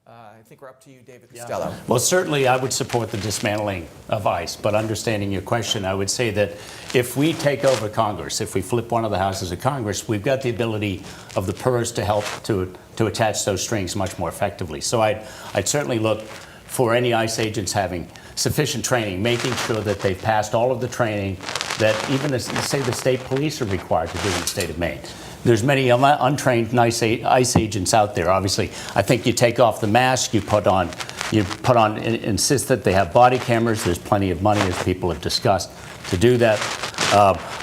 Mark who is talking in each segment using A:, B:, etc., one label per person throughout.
A: I think we're up to you, David Costello.
B: Well, certainly I would support the dismantling of ICE, but understanding your question, I would say that if we take over Congress, if we flip one of the houses of Congress, we've got the ability of the PERS to help to attach those strings much more effectively. So I'd certainly look for any ICE agents having sufficient training, making sure that they've passed all of the training that even, say, the state police are required to do in the state of Maine. There's many untrained ICE agents out there. Obviously, I think you take off the mask, you put on, insist that they have body cameras. There's plenty of money, as people have discussed, to do that.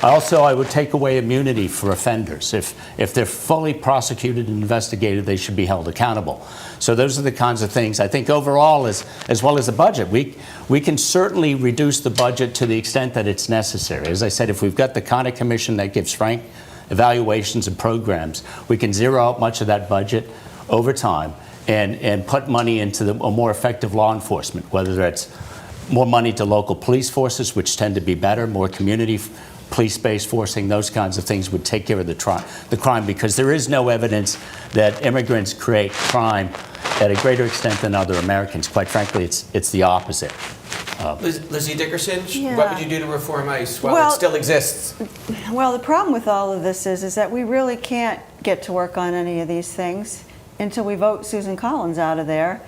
B: Also, I would take away immunity for offenders. If they're fully prosecuted and investigated, they should be held accountable. So those are the kinds of things. I think overall, as well as the budget, we can certainly reduce the budget to the extent that it's necessary. As I said, if we've got the kind of commission that gives frank evaluations and programs, we can zero out much of that budget over time and put money into a more effective law enforcement, whether that's more money to local police forces, which tend to be better, more community police-based forcing, those kinds of things would take care of the crime, because there is no evidence that immigrants create crime at a greater extent than other Americans. Quite frankly, it's the opposite.
A: Lizzie Dickerson,
C: Yeah.
A: what would you do to reform ICE while it still exists?
C: Well, the problem with all of this is that we really can't get to work on any of these things until we vote Susan Collins out of there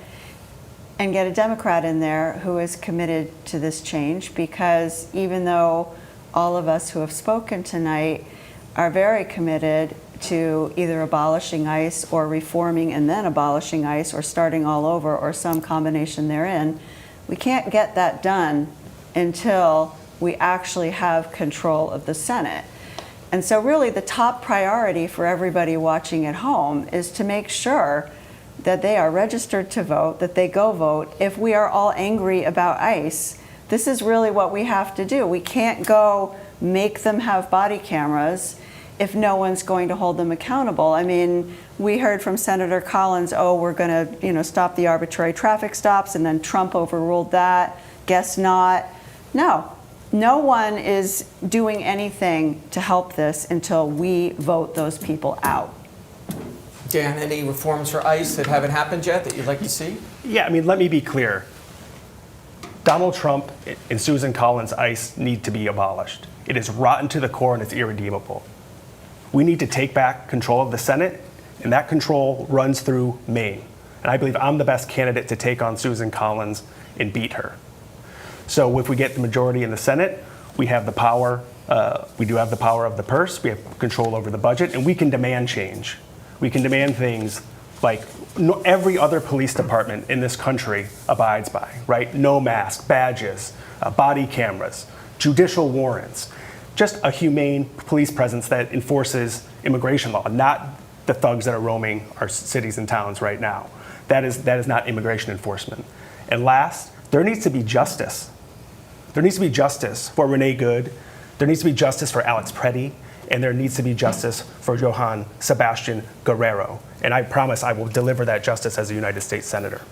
C: and get a Democrat in there who is committed to this change, because even though all of us who have spoken tonight are very committed to either abolishing ICE or reforming and then abolishing ICE or starting all over or some combination therein, we can't get that done until we actually have control of the Senate. And so really the top priority for everybody watching at home is to make sure that they are registered to vote, that they go vote. If we are all angry about ICE, this is really what we have to do. We can't go make them have body cameras if no one's going to hold them accountable. I mean, we heard from Senator Collins, oh, we're going to, stop the arbitrary traffic stops, and then Trump overruled that. Guess not. No one is doing anything to help this until we vote those people out.
A: Dan, any reforms for ICE that haven't happened yet that you'd like to see?
D: Yeah, I mean, let me be clear. Donald Trump and Susan Collins' ICE need to be abolished. It is rotten to the core and it's irredeemable. We need to take back control of the Senate, and that control runs through Maine. And I believe I'm the best candidate to take on Susan Collins and beat her. So if we get the majority in the Senate, we have the power, we do have the power of the purse, we have control over the budget, and we can demand change. We can demand things like every other police department in this country abides by, right? No mask, badges, body cameras, judicial warrants, just a humane police presence that enforces immigration law, not the thugs that are roaming our cities and towns right now. That is not immigration enforcement. And last, there needs to be justice. There needs to be justice for Renee Good. There needs to be justice for Alex Preddy. And there needs to be justice for Johann Sebastian Guerrero. And I promise I will deliver that justice as a United States Senator.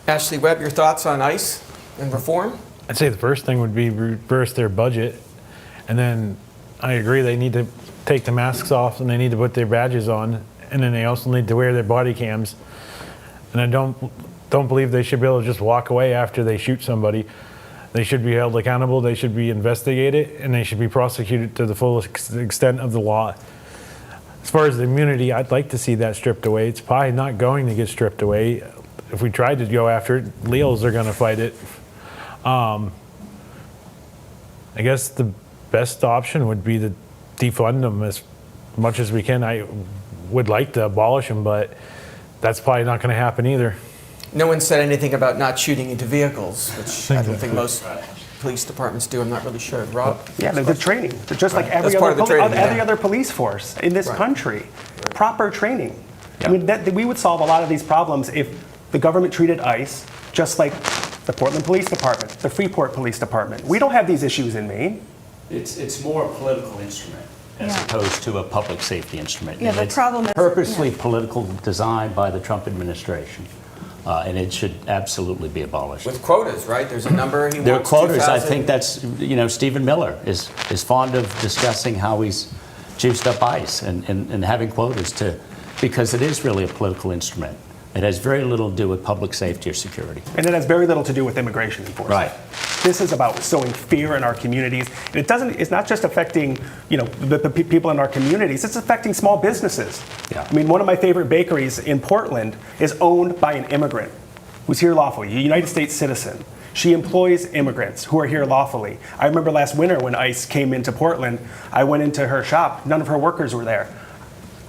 A: Ashley Webb, your thoughts on ICE and reform?
E: I'd say the first thing would be reverse their budget. And then I agree they need to take the masks off and they need to put their badges on. And then they also need to wear their body cams. And I don't believe they should be able to just walk away after they shoot somebody. They should be held accountable, they should be investigated, and they should be prosecuted to the full extent of the law. As far as the immunity, I'd like to see that stripped away. It's probably not going to get stripped away. If we tried to go after it, Leals are going to fight it. I guess the best option would be to defund them as much as we can. I would like to abolish them, but that's probably not going to happen either.
A: No one said anything about not shooting into vehicles, which I don't think most police departments do. I'm not really sure. Rob?
D: Yeah, the training. They're just like every other police force in this country. Proper training. Yeah. I mean, we would solve a lot of these problems if the government treated ICE just like the Portland Police Department, the Freeport Police Department. We don't have these issues in Maine.
B: It's more a political instrument as opposed to a public safety instrument.
C: Yeah, the problem is
B: purposely political design by the Trump administration. And it should absolutely be abolished.
A: With quotas, right? There's a number he wants.
B: There are quotas. I think that's, Stephen Miller is fond of discussing how he's juiced up ICE and having quotas because it is really a political instrument. It has very little to do with public safety or security.
D: And it has very little to do with immigration enforcement.
B: Right.
D: This is about sowing fear in our communities. And it's not just affecting, the people in our communities, it's affecting small businesses.
B: Yeah.
D: I mean, one of my favorite bakeries in Portland is owned by an immigrant who's here lawfully, a United States citizen. She employs immigrants who are here lawfully. I remember last winter when ICE came into Portland, I went into her shop, none of her workers were there.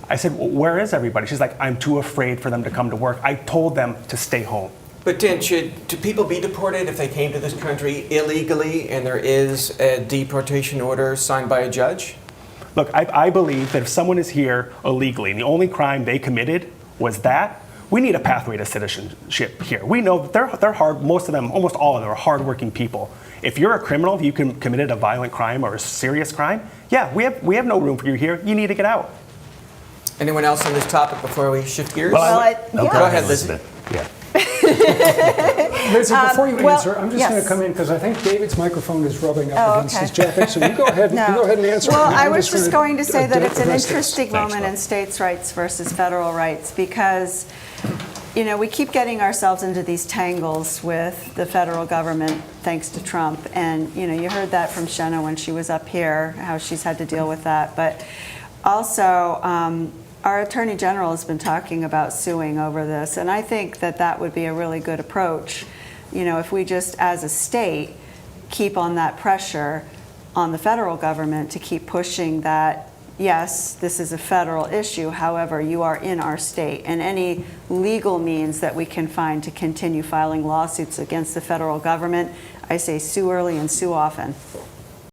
D: I said, well, where is everybody? She's like, I'm too afraid for them to come to work. I told them to stay home.
A: But Dan, should people be deported if they came to this country illegally and there is a deportation order signed by a judge?
D: Look, I believe that if someone is here illegally and the only crime they committed was that, we need a pathway to citizenship here. We know that they're hard, most of them, almost all of them are hardworking people. If you're a criminal, if you committed a violent crime or a serious crime, yeah, we have no room for you here. You need to get out.
A: Anyone else on this topic before we shift gears?
C: yeah.
A: Go ahead, Liz.
B: Yeah.
F: Lizzie, before you
C: well,
F: answer, I'm just
C: yes.
F: going to come in because I think David's microphone is rubbing up
C: Oh,
F: against
C: okay.
F: his jacket. So you go ahead.
C: No.
F: You go ahead and answer.
C: Well,
F: and
C: I
F: I'm
C: was just going to say that it's an
F: address this.
C: interesting
B: Thanks,
C: moment
B: Bob.
C: in states' rights versus federal rights because, we keep getting ourselves into these tangles with the federal government thanks to Trump. And, you heard that from Shenna when she was up here, how she's had to deal with that. But also, our Attorney General has been talking about suing over this. And I think that would be a really good approach. If we just, as a state, keep on that pressure on the federal government to keep pushing that, yes, this is a federal issue, however, you are in our state, and any legal means that we can find to continue filing lawsuits against the federal government, I say sue early and sue often.